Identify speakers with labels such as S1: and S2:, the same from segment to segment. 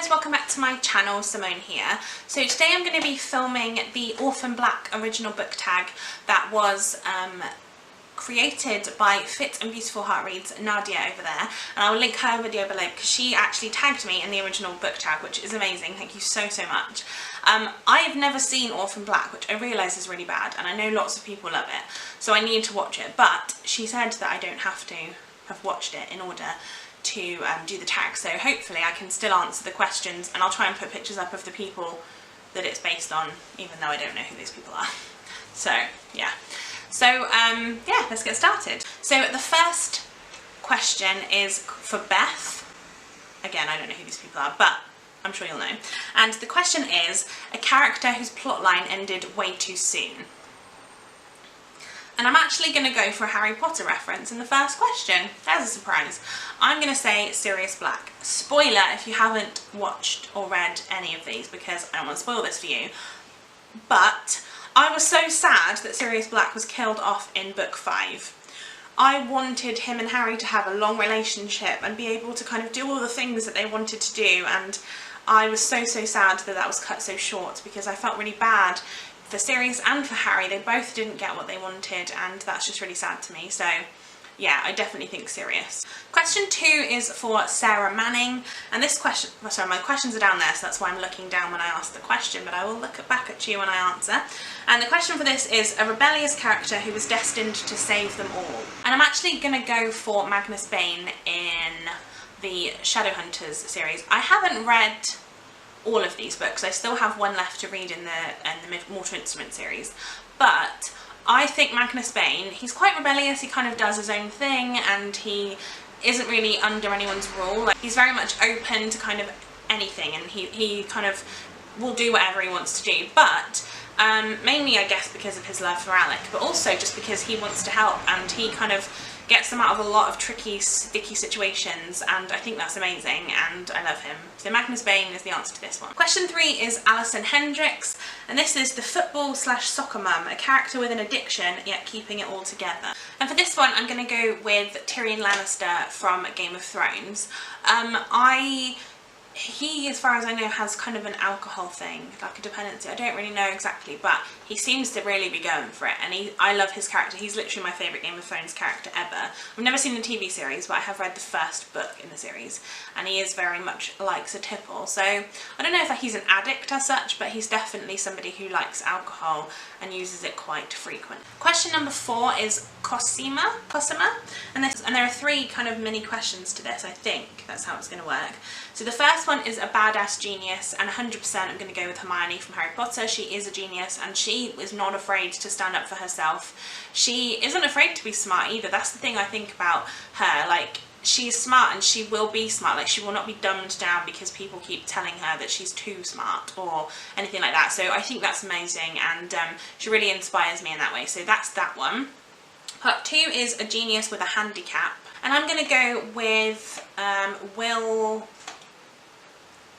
S1: guys, welcome back to my channel. Simone here. So today I'm going to be filming the Orphan Black original book tag that was created by Fit and Beautiful Heart Reads, Nadia over there, and I will link her video below because she actually tagged me in the original book tag, which is amazing. Thank you so much. I've never seen Orphan Black, which I realise is really bad, and I know lots of people love it, so I need to watch it, but she said that I don't have to have watched it in order to do the tag, so hopefully I can still answer the questions, and I'll try and put pictures up of the people that it's based on, even though I don't know who these people are. So yeah. So yeah, let's get started. So the first question is for Beth. Again, I don't know who these people are, but I'm sure you'll know. And the question is, a character whose plotline ended way too soon. And I'm actually going to go for a Harry Potter reference in the first question. There's a surprise. I'm going to say Sirius Black. Spoiler if you haven't watched or read any of these, because I don't want to spoil this for you. But I was so sad that Sirius Black was killed off in book 5. I wanted him and Harry to have a long relationship and be able to kind of do all the things that they wanted to do, and I was so sad that that was cut so short, because I felt really bad for Sirius and for Harry. They both didn't get what they wanted, and that's just really sad to me. So yeah, I definitely think Sirius. Question 2 is for Sarah Manning, and this question, sorry, my questions are down there, so that's why I'm looking down when I ask the question, but I will look back at you when I answer. And the question for this is a rebellious character who was destined to save them all. And I'm actually going to go for Magnus Bane in the Shadowhunters series. I haven't read all of these books. I still have one left to read in the Mortal Instrument series, but I think Magnus Bane, he's quite rebellious. He kind of does his own thing, and he isn't really under anyone's rule. Like, he's very much open to kind of anything, and he kind of will do whatever he wants to do, but mainly I guess because of his love for Alec, but also just because he wants to help, and he kind of gets them out of a lot of tricky, sticky situations, and I think that's amazing, and I love him. So Magnus Bane is the answer to this one. Question 3 is ALLISON HENDRIX, and this is the football/soccer mum, a character with an addiction, yet keeping it all together. And for this one, I'm going to go with Tyrion Lannister from Game of Thrones. He, as far as I know, has kind of an alcohol thing, like a dependency. I don't really know exactly, but he seems to really be going for it, and I love his character. He's literally my favourite Game of Thrones character ever. I've never seen the TV series, but I have read the first book in the series, and he is very much likes a tipple. So I don't know if he's an addict as such, but he's definitely somebody who likes alcohol and uses it quite frequent. Question number 4 is COSIMA, and there are 3 kind of mini questions to this. I think that's how it's going to work. So the first one is a badass genius, and 100% I'm going to go with Hermione from Harry Potter. She is a genius, and she is not afraid to stand up for herself. She isn't afraid to be smart either. That's the thing I think about her. Like, she's smart, and she will be smart. Like, she will not be dumbed down because people keep telling her that she's too smart or anything like that. So I think that's amazing, and she really inspires me in that way. So that's that one. Part 2 is a genius with a handicap, and I'm going to go with Will,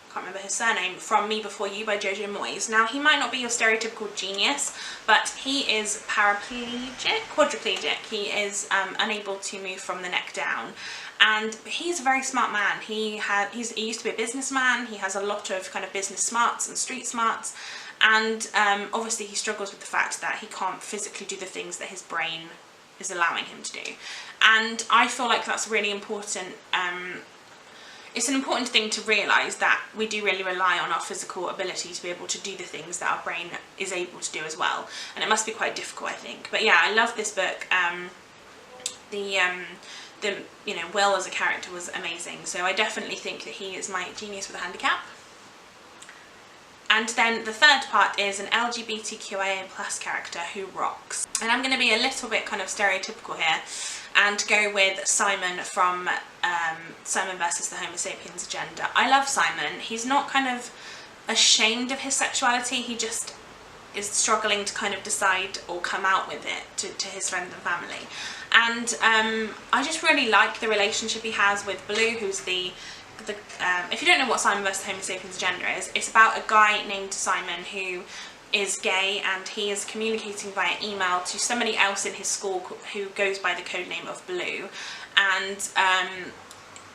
S1: I can't remember his surname, from Me Before You by Jojo Moyes. Now, he might not be your stereotypical genius, but he is quadriplegic. He is unable to move from the neck down, and he's a very smart man. He used to be a businessman. He has a lot of kind of business smarts and street smarts, and obviously he struggles with the fact that he can't physically do the things that his brain is allowing him to do. And I feel like that's really important. It's an important thing to realise that we do really rely on our physical ability to be able to do the things that our brain is able to do as well, and it must be quite difficult, I think. But yeah, I love this book. You know, Will as a character was amazing, so I definitely think that he is my genius with a handicap. And then the third part is an LGBTQIA+ character who rocks, and I'm going to be a little bit kind of stereotypical here and go with Simon from Simon versus the Homo Sapiens Agenda. I love Simon. He's not kind of ashamed of his sexuality, he just is struggling to kind of decide or come out with it to his friends and family. And I just really like the relationship he has with Blue, who's if you don't know what Simon vs. Homo Sapiens Agenda is, it's about a guy named Simon who is gay, and he is communicating via email to somebody else in his school who goes by the code name of Blue, and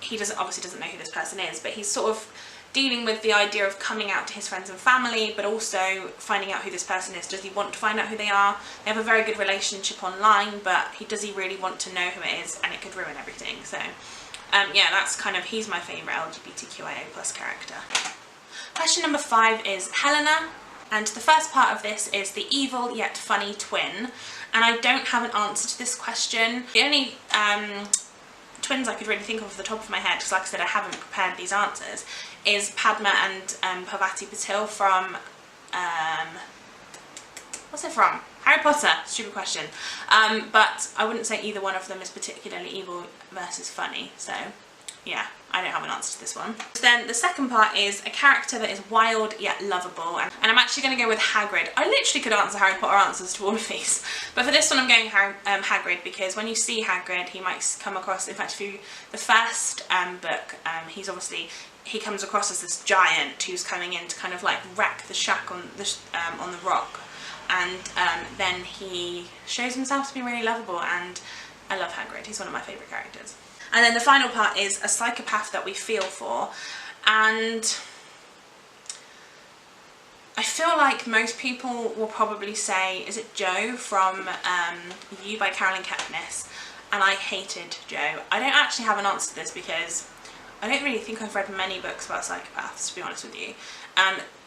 S1: he obviously doesn't know who this person is, but he's sort of dealing with the idea of coming out to his friends and family, but also finding out who this person is. Does he want to find out who they are? They have a very good relationship online, but does he really want to know who it is? And it could ruin everything. So yeah, that's kind of, he's my favourite LGBTQIA+ character. Question number 5 is Helena, and the first part of this is the evil yet funny twin, and I don't have an answer to this question. The only twins I could really think of off the top of my head, because like I said, I haven't prepared these answers, is Padma and Parvati Patil from, what's it from? Harry Potter. Stupid question. But I wouldn't say either one of them is particularly evil versus funny, so yeah, I don't have an answer to this one. Then the second part is a character that is wild yet lovable, and I'm actually going to go with Hagrid. I literally could answer Harry Potter answers to all of these, but for this one I'm going Hagrid, because when you see Hagrid, he might come across, in fact, if the first book, he comes across as this giant who's coming in to kind of like wreck the shack on the rock, and then he shows himself to be really lovable, and I love Hagrid. He's one of my favourite characters. And then the final part is a psychopath that we feel for, and I feel like most people will probably say, is it Joe from You by Carolyn Kepnes? And I hated Joe. I don't actually have an answer to this because I don't really think I've read many books about psychopaths, to be honest with you.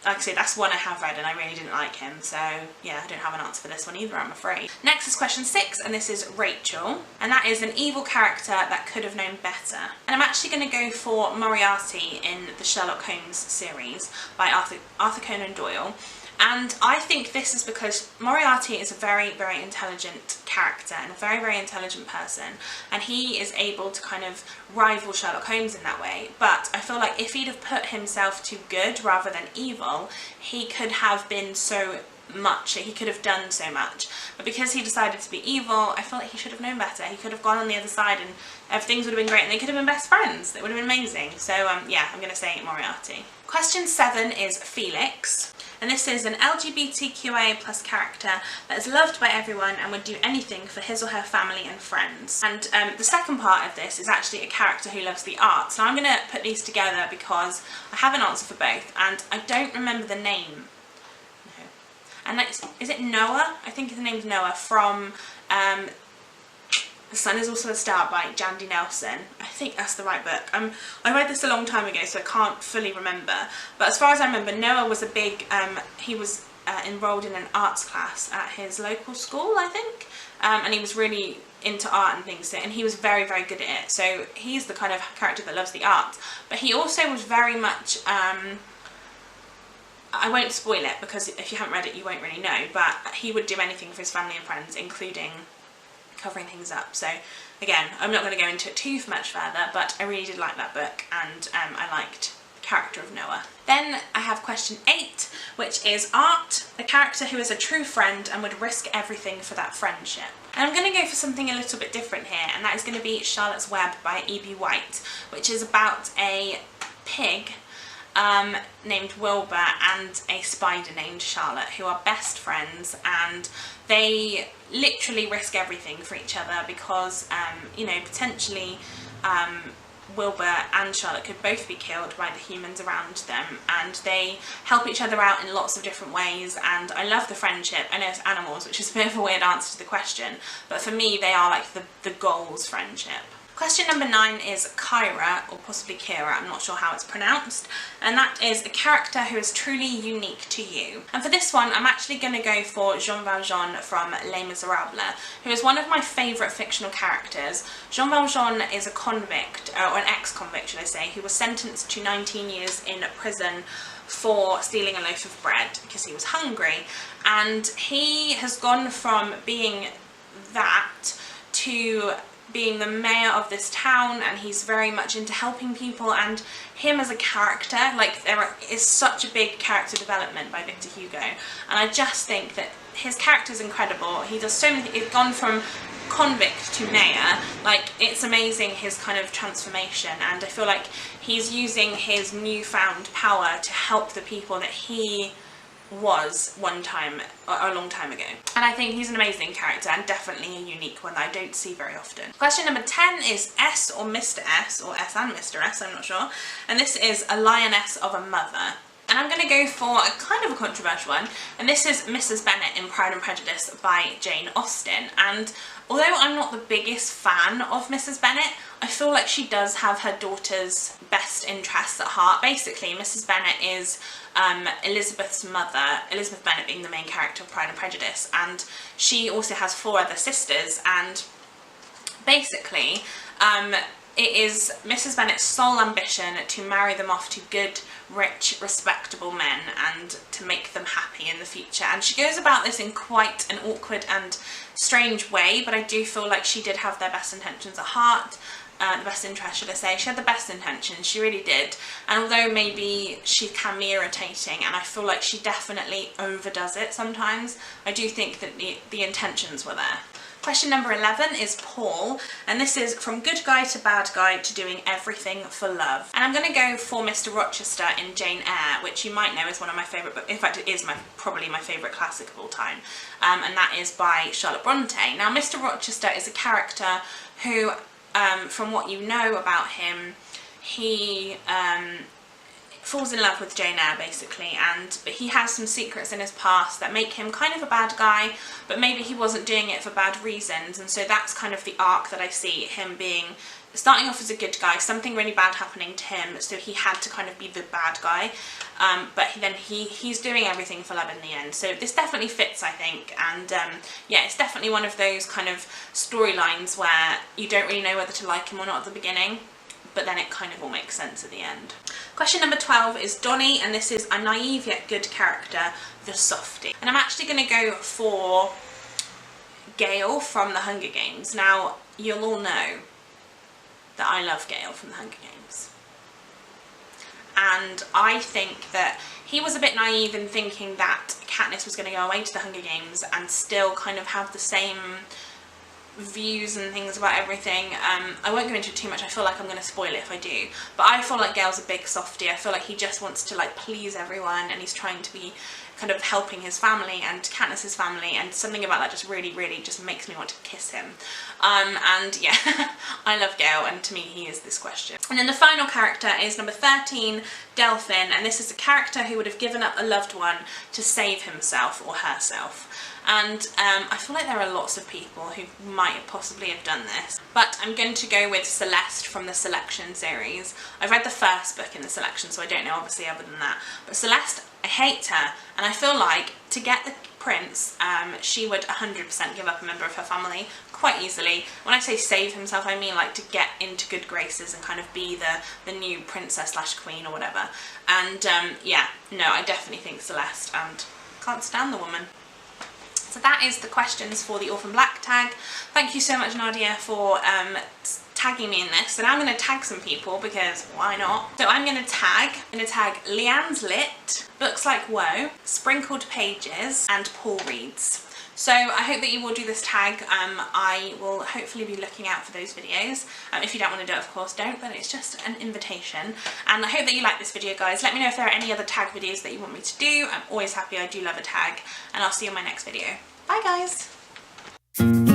S1: Like I said, that's one I have read and I really didn't like him, so yeah, I don't have an answer for this one either, I'm afraid. Next is question 6, and this is Rachel, and that is an evil character that could have known better. And I'm actually going to go for Moriarty in the Sherlock Holmes series by Arthur Conan Doyle. And I think this is because Moriarty is a very, very intelligent character and a very, very intelligent person, and he is able to kind of rival Sherlock Holmes in that way. But I feel like if he'd have put himself to good rather than evil, he could have been so much, he could have done so much. But because he decided to be evil, I feel like he should have known better. He could have gone on the other side and things would have been great, and they could have been best friends. It would have been amazing. So yeah, I'm going to say Moriarty. Question 7 is Felix. And this is an LGBTQIA+ character that is loved by everyone and would do anything for his or her family and friends. And the second part of this is actually a character who loves the arts. Now I'm going to put these together because I have an answer for both, and I don't remember the name. No. And is it Noah? I think the name's Noah from The Sun Is Also a Star by Jandy Nelson. I think that's the right book. I read this a long time ago, so I can't fully remember. But as far as I remember, Noah was a big, he was enrolled in an arts class at his local school, I think. And he was really into art and things, and he was very, very good at it. So he's the kind of character that loves the arts. But he also was very much, I won't spoil it because if you haven't read it, you won't really know. But he would do anything for his family and friends, including covering things up. So again, I'm not going to go into it too much further, but I really did like that book, and I liked the character of Noah. Then I have question 8, which is Art, a character who is a true friend and would risk everything for that friendship. And I'm going to go for something a little bit different here, and that is going to be Charlotte's Web by E.B. White, which is about a pig named Wilbur and a spider named Charlotte, who are best friends, and they literally risk everything for each other because, you know, potentially Wilbur and Charlotte could both be killed by the humans around them, and they help each other out in lots of different ways. And I love the friendship. I know it's animals, which is a bit of a weird answer to the question, but for me they are like the goals friendship. Question number 9 is Kyra, or possibly Kira, I'm not sure how it's pronounced, and that is a character who is truly unique to you. And for this one, I'm actually going to go for Jean Valjean from Les Miserables, who is one of my favourite fictional characters. Jean Valjean is a convict, or an ex-convict should I say, who was sentenced to 19 years in prison for stealing a loaf of bread because he was hungry, and he has gone from being that to being the mayor of this town, and he's very much into helping people. And him as a character, like, there is such a big character development by Victor Hugo, and I just think that his character is incredible. He does so many, he's gone from convict to mayor, like, it's amazing his kind of transformation, and I feel like he's using his newfound power to help the people that he was one time, a long time ago. And I think he's an amazing character and definitely a unique one that I don't see very often. Question number 10 is S or Mr. S, or S and Mr. S, I'm not sure. And this is a lioness of a mother. And I'm going to go for a kind of a controversial one, and this is Mrs. Bennet in Pride and Prejudice by Jane Austen. And although I'm not the biggest fan of Mrs. Bennet, I feel like she does have her daughter's best interests at heart. Basically, Mrs. Bennet is Elizabeth's mother, Elizabeth Bennet being the main character of Pride and Prejudice, and she also has 4 other sisters, and basically it is Mrs. Bennet's sole ambition to marry them off to good, rich, respectable men and to make them happy in the future. And she goes about this in quite an awkward and strange way, but I do feel like she did have their best intentions at heart. The best interest, should I say. She had the best intentions, she really did. And although maybe she can be irritating, and I feel like she definitely overdoes it sometimes, I do think that the intentions were there. Question number 11 is Paul, and this is from good guy to bad guy to doing everything for love. And I'm going to go for Mr. Rochester in Jane Eyre, which you might know is one of my favourite books. In fact, it is probably my favourite classic of all time, and that is by Charlotte Bronte. Now, Mr. Rochester is a character who, from what you know about him, he falls in love with Jane Eyre basically, but he has some secrets in his past that make him kind of a bad guy, but maybe he wasn't doing it for bad reasons, and so that's kind of the arc that I see him being, starting off as a good guy, something really bad happening to him, so he had to kind of be the bad guy, but then he's doing everything for love in the end. So this definitely fits, I think, and yeah, it's definitely one of those kind of storylines where you don't really know whether to like him or not at the beginning, but then it kind of all makes sense at the end. Question number 12 is Donnie, and this is a naive yet good character, the softie. And I'm actually going to go for Gale from the Hunger Games. Now, you'll all know that I love Gale from the Hunger Games. And I think that he was a bit naive in thinking that Katniss was going to go away to the Hunger Games and still kind of have the same views and things about everything. I won't go into it too much, I feel like I'm going to spoil it if I do, but I feel like Gale's a big softie. I feel like he just wants to like please everyone, and he's trying to be kind of helping his family and Katniss's family, and something about that just really just makes me want to kiss him. And yeah, I love Gale, and to me he is this question. And then the final character is number 13, Delphin, and this is a character who would have given up a loved one to save himself or herself. And I feel like there are lots of people who might possibly have done this, but I'm going to go with Celeste from the Selection series. I've read the first book in the Selection, so I don't know obviously other than that, but Celeste, I hate her, and I feel like to get the prince, she would 100% give up a member of her family quite easily. When I say save himself, I mean like to get into good graces and kind of be the new princess / queen or whatever. And yeah, no, I definitely think Celeste, and can't stand the woman. So that is the questions for the Orphan Black tag. Thank you so much, Nadia, for tagging me in this. So now I'm going to tag some people because why not? So I'm going to tag Leanne's Lit, Books Like Woe, Sprinkled Pages, and Paul Reads. So I hope that you will do this tag. I will hopefully be looking out for those videos. If you don't want to do it, of course don't, but it's just an invitation. And I hope that you like this video, guys. Let me know if there are any other tag videos that you want me to do. I'm always happy, I do love a tag. And I'll see you in my next video. Bye, guys!